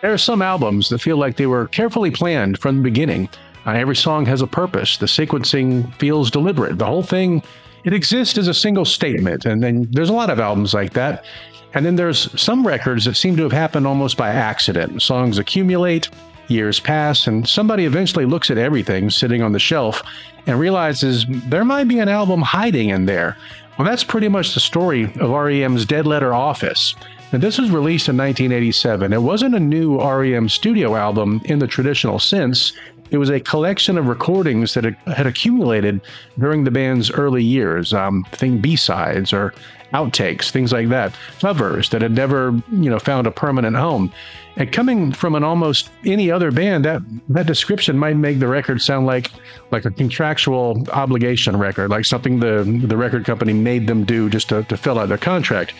There are some albums that feel like they were carefully planned from the beginning. Every song has a purpose. The sequencing feels deliberate. The whole thing, it exists as a single statement. And then there's a lot of albums like that. And then there's some records that seem to have happened almost by accident. Songs accumulate, years pass, and somebody eventually looks at everything sitting on the shelf and realizes there might be an album hiding in there. Well, that's pretty much the story of R.E.M's Dead Letter Office. And this was released in 1987. It wasn't a new R.E.M. studio album in the traditional sense. It was a collection of recordings that had accumulated during the band's early years. Think B-sides or outtakes, things like that. Covers that had never, found a permanent home. And coming from an almost any other band, that description might make the record sound like a contractual obligation record, like something the record company made them do just to fill out their contract.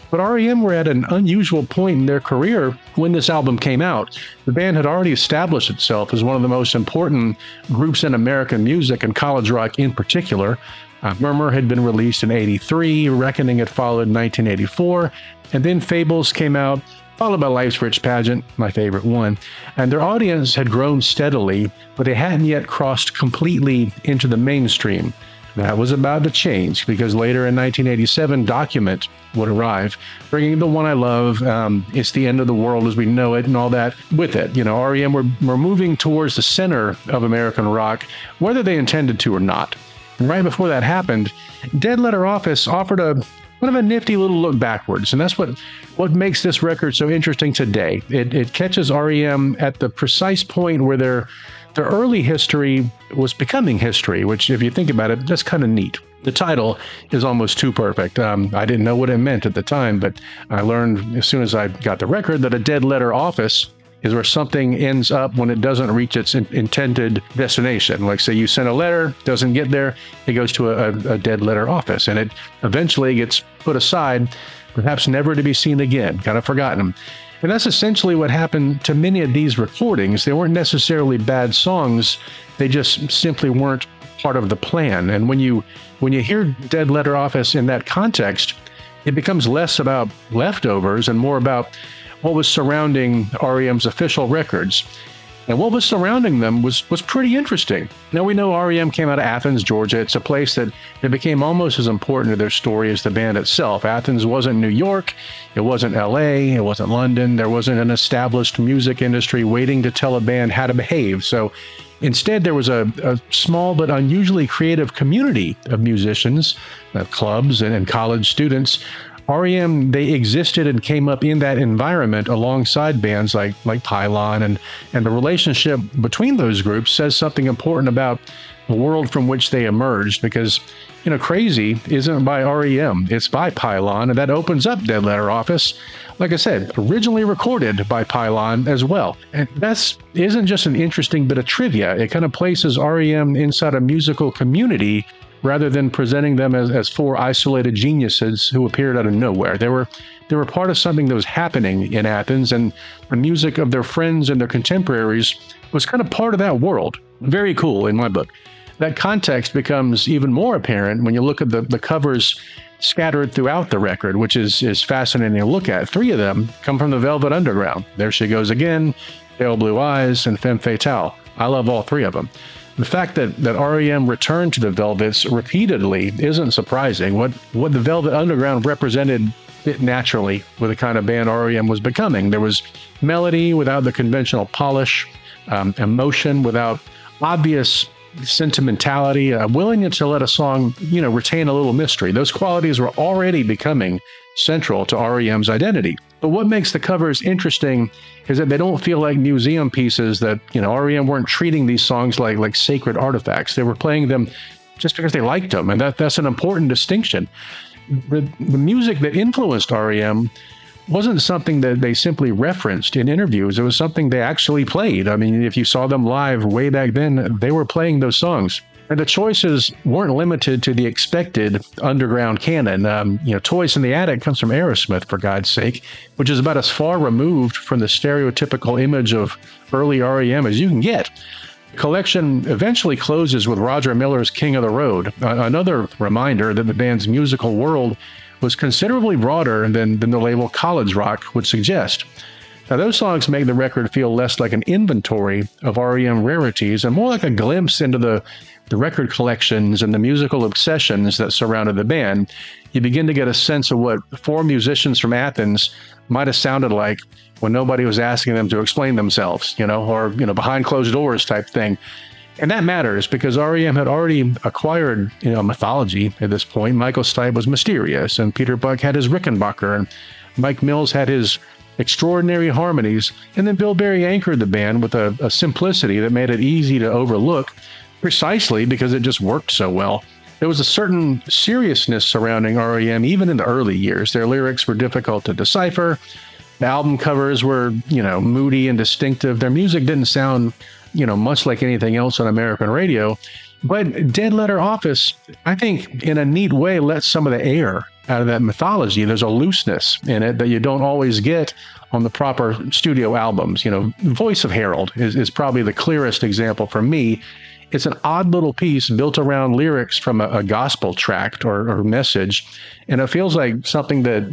But R.E.M. were at an unusual point in their career when this album came out. The band had already established itself as one of the most important groups in American music and college rock in particular. Murmur had been released in '83, Reckoning had followed in 1984, and then Fables came out, followed by Life's Rich Pageant, my favorite one. And their audience had grown steadily, but they hadn't yet crossed completely into the mainstream. That was about to change because later in 1987, Document would arrive, bringing the one I love, It's the End of the World as We Know It, and all that with it. R.E.M. were moving towards the center of American rock, whether they intended to or not. And right before that happened, Dead Letter Office offered a kind of a nifty little look backwards, and that's what makes this record so interesting today. It catches R.E.M. at the precise point where their early history was becoming history, which, if you think about it, that's kind of neat. The title is almost too perfect. I didn't know what it meant at the time, but I learned as soon as I got the record that a dead letter office is where something ends up when it doesn't reach its intended destination. Like, say you send a letter, doesn't get there, it goes to a dead letter office, and it eventually gets put aside, perhaps never to be seen again, kind of forgotten. And that's essentially what happened to many of these recordings. They weren't necessarily bad songs, they just simply weren't part of the plan. And when you hear Dead Letter Office in that context, it becomes less about leftovers and more about what was surrounding R.E.M's official records. And what was surrounding them was pretty interesting. Now, we know R.E.M. came out of Athens, Georgia. It's a place that it became almost as important to their story as the band itself. Athens wasn't New York, it wasn't L.A., it wasn't London. There wasn't an established music industry waiting to tell a band how to behave. So instead, there was a small but unusually creative community of musicians, clubs, and college students. R.E.M., they existed and came up in that environment alongside bands like Pylon, and the relationship between those groups says something important about the world from which they emerged, because, Crazy isn't by R.E.M., it's by Pylon, and that opens up Dead Letter Office, like I said, originally recorded by Pylon as well. And that isn't just an interesting bit of trivia, it kind of places R.E.M. inside a musical community rather than presenting them as four isolated geniuses who appeared out of nowhere. They were part of something that was happening in Athens, and the music of their friends and their contemporaries was kind of part of that world. Very cool in my book. That context becomes even more apparent when you look at the covers scattered throughout the record, which is fascinating to look at. 3 of them come from the Velvet Underground. There She Goes Again, Pale Blue Eyes, and Femme Fatale. I love all 3 of them. The fact that R.E.M. returned to the Velvets repeatedly isn't surprising. What the Velvet Underground represented fit naturally with the kind of band R.E.M. was becoming. There was melody without the conventional polish, emotion without obvious sentimentality, a willingness to let a song, retain a little mystery. Those qualities were already becoming central to R.E.M.'s identity. But what makes the covers interesting is that they don't feel like museum pieces, that, R.E.M. weren't treating these songs like sacred artifacts. They were playing them just because they liked them, and that's an important distinction. The music that influenced R.E.M. wasn't something that they simply referenced in interviews. It was something they actually played. I mean, if you saw them live way back then, they were playing those songs. And the choices weren't limited to the expected underground canon. Toys in the Attic comes from Aerosmith, for God's sake, which is about as far removed from the stereotypical image of early R.E.M. as you can get. The collection eventually closes with Roger Miller's King of the Road, another reminder that the band's musical world was considerably broader than the label college rock would suggest. Now, those songs make the record feel less like an inventory of REM rarities and more like a glimpse into the record collections and the musical obsessions that surrounded the band. You begin to get a sense of what four musicians from Athens might have sounded like when nobody was asking them to explain themselves, or behind closed doors type thing. And that matters because REM had already acquired, mythology at this point. Michael Stipe was mysterious, and Peter Buck had his Rickenbacker, and Mike Mills had his extraordinary harmonies, and then Bill Berry anchored the band with a simplicity that made it easy to overlook, precisely because it just worked so well. There was a certain seriousness surrounding REM even in the early years. Their lyrics were difficult to decipher. The album covers were, moody and distinctive. Their music didn't sound, much like anything else on American radio. But Dead Letter Office, I think, in a neat way, lets some of the air out of that mythology. There's a looseness in it that you don't always get on the proper studio albums. Voice of Harold is probably the clearest example for me. It's an odd little piece built around lyrics from a gospel tract or message, and it feels like something that,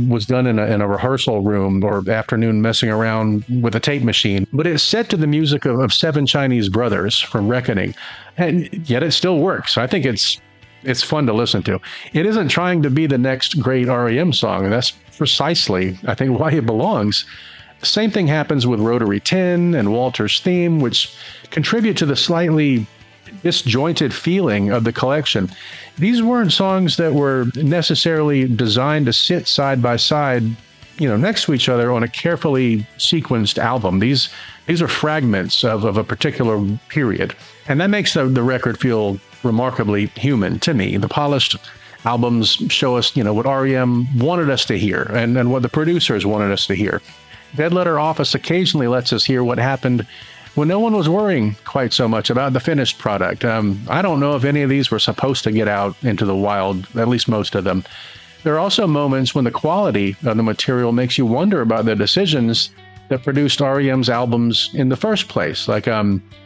was done in a rehearsal room or afternoon messing around with a tape machine. But it's set to the music of Seven Chinese Brothers from Reckoning, and yet it still works. I think it's fun to listen to. It isn't trying to be the next great REM song, and that's precisely, I think, why it belongs. The same thing happens with Rotary 10 and Walter's Theme, which contribute to the slightly disjointed feeling of the collection. These weren't songs that were necessarily designed to sit side by side, next to each other on a carefully sequenced album. These are fragments of a particular period. And that makes the record feel remarkably human to me. The polished albums show us, what REM wanted us to hear and what the producers wanted us to hear. Dead Letter Office occasionally lets us hear what happened when no one was worrying quite so much about the finished product. I don't know if any of these were supposed to get out into the wild, at least most of them. There are also moments when the quality of the material makes you wonder about the decisions that produced REM's albums in the first place. Like,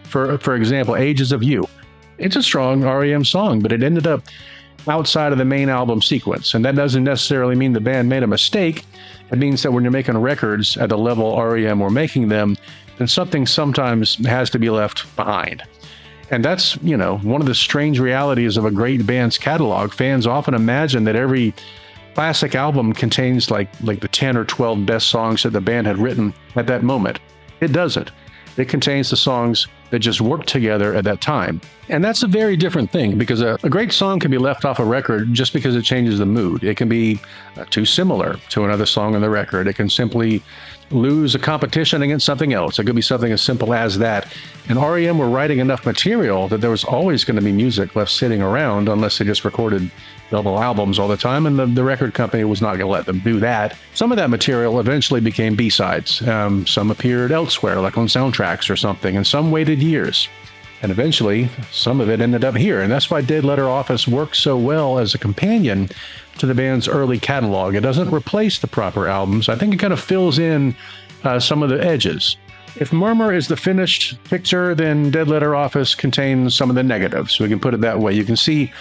for example, Ages of You. It's a strong REM song, but it ended up outside of the main album sequence. And that doesn't necessarily mean the band made a mistake. It means that when you're making records at the level REM were making them, then something sometimes has to be left behind. And that's, one of the strange realities of a great band's catalog. Fans often imagine that every classic album contains like the 10 or 12 best songs that the band had written at that moment. It doesn't. It contains the songs that just work together at that time. And that's a very different thing, because a great song can be left off a record just because it changes the mood. It can be too similar to another song on the record. It can simply lose a competition against something else. It could be something as simple as that. And REM were writing enough material that there was always going to be music left sitting around unless they just recorded double albums all the time, and the record company was not going to let them do that. Some of that material eventually became B-sides. Some appeared elsewhere, like on soundtracks or something, and some waited years. And eventually, some of it ended up here, and that's why Dead Letter Office works so well as a companion to the band's early catalog. It doesn't replace the proper albums. I think it kind of fills in some of the edges. If Murmur is the finished picture, then Dead Letter Office contains some of the negatives. We can put it that way. You can see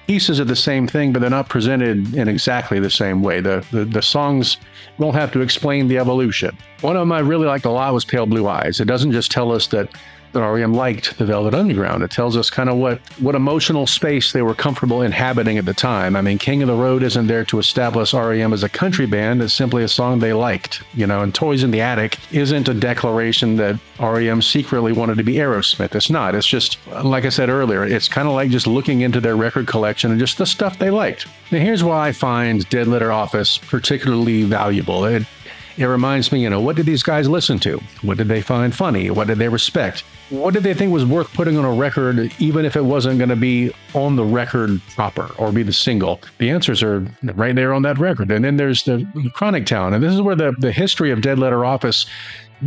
pieces of the same thing, but they're not presented in exactly the same way. The songs don't have to explain the evolution. One of them I really liked a lot was Pale Blue Eyes. It doesn't just tell us that R.E.M. liked the Velvet Underground. It tells us kind of what emotional space they were comfortable inhabiting at the time. I mean, King of the Road isn't there to establish R.E.M. as a country band. It's simply a song they liked, and Toys in the Attic isn't a declaration that R.E.M. secretly wanted to be Aerosmith. It's not. It's just, like I said earlier, it's kind of like just looking into their record collection and just the stuff they liked. Now, here's why I find Dead Letter Office particularly valuable. It reminds me, what did these guys listen to? What did they find funny? What did they respect? What did they think was worth putting on a record, even if it wasn't going to be on the record proper or be the single? The answers are right there on that record. And then there's the Chronic Town. And this is where the history of Dead Letter Office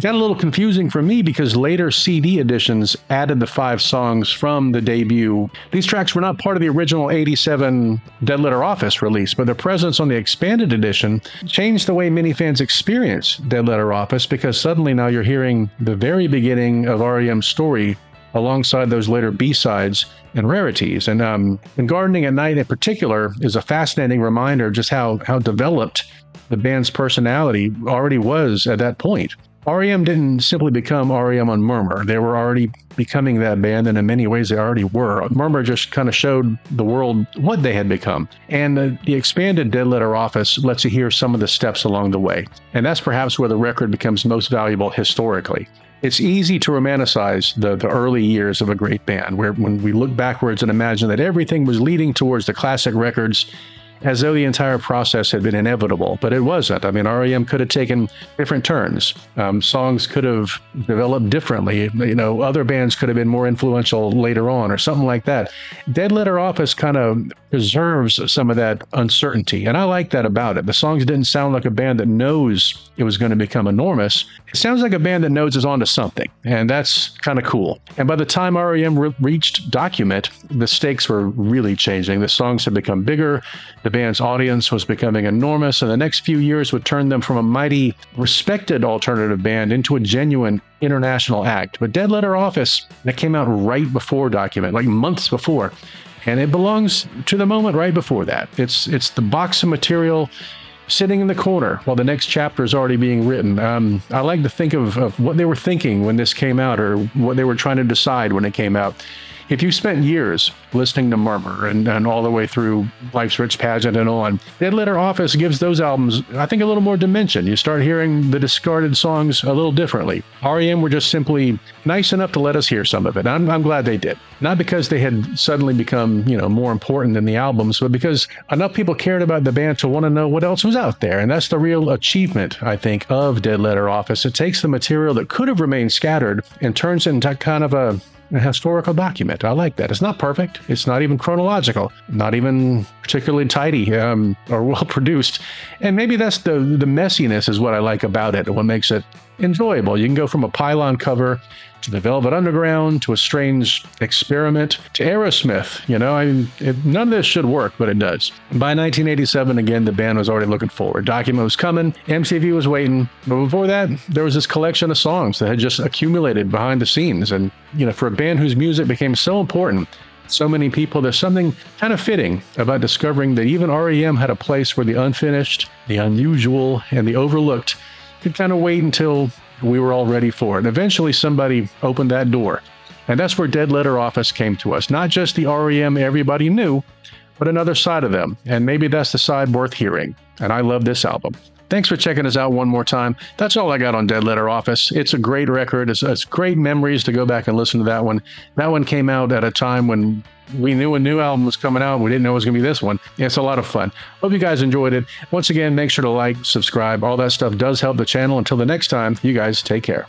got a little confusing for me, because later CD editions added the 5 songs from the debut. These tracks were not part of the original 87 Dead Letter Office release, but their presence on the expanded edition changed the way many fans experience Dead Letter Office, because suddenly now you're hearing the very beginning of R.E.M's story alongside those later B-sides and rarities. And Gardening at Night in particular is a fascinating reminder of just how developed the band's personality already was at that point. R.E.M. didn't simply become R.E.M. on Murmur. They were already becoming that band, and in many ways they already were. Murmur just kind of showed the world what they had become. And the expanded Dead Letter Office lets you hear some of the steps along the way. And that's perhaps where the record becomes most valuable historically. It's easy to romanticize the early years of a great band, where when we look backwards and imagine that everything was leading towards the classic records, as though the entire process had been inevitable, but it wasn't. I mean, R.E.M. could have taken different turns. Songs could have developed differently. Other bands could have been more influential later on or something like that. Dead Letter Office kind of preserves some of that uncertainty, and I like that about it. The songs didn't sound like a band that knows it was going to become enormous. It sounds like a band that knows it's onto something, and that's kind of cool. And by the time R.E.M. reached Document, the stakes were really changing. The songs had become bigger. The band's audience was becoming enormous, and the next few years would turn them from a mighty, respected alternative band into a genuine international act. But Dead Letter Office, that came out right before Document, like months before, and it belongs to the moment right before that. It's the box of material sitting in the corner while the next chapter is already being written. I like to think of what they were thinking when this came out, or what they were trying to decide when it came out. If you spent years listening to Murmur and all the way through Life's Rich Pageant and on, Dead Letter Office gives those albums, I think, a little more dimension. You start hearing the discarded songs a little differently. R.E.M. were just simply nice enough to let us hear some of it. I'm glad they did. Not because they had suddenly become, more important than the albums, but because enough people cared about the band to want to know what else was out there. And that's the real achievement, I think, of Dead Letter Office. It takes the material that could have remained scattered and turns it into kind of a historical document. I like that. It's not perfect. It's not even chronological, not even particularly tidy or well produced. And maybe that's the messiness is what I like about it, what makes it enjoyable. You can go from a Pylon cover to the Velvet Underground to a strange experiment to Aerosmith. None of this should work, but it does. By 1987, again, the band was already looking forward. Document was coming, MTV was waiting, but before that, there was this collection of songs that had just accumulated behind the scenes. And for a band whose music became so important, so many people, there's something kind of fitting about discovering that even R.E.M. had a place where the unfinished, the unusual, and the overlooked could kind of wait until we were all ready for it. And eventually somebody opened that door. And that's where Dead Letter Office came to us. Not just the R.E.M. everybody knew, but another side of them. And maybe that's the side worth hearing. And I love this album. Thanks for checking us out one more time. That's all I got on Dead Letter Office. It's a great record. It's great memories to go back and listen to that one. That one came out at a time when we knew a new album was coming out. We didn't know it was going to be this one. It's a lot of fun. Hope you guys enjoyed it. Once again, make sure to like, subscribe. All that stuff does help the channel. Until the next time, you guys take care.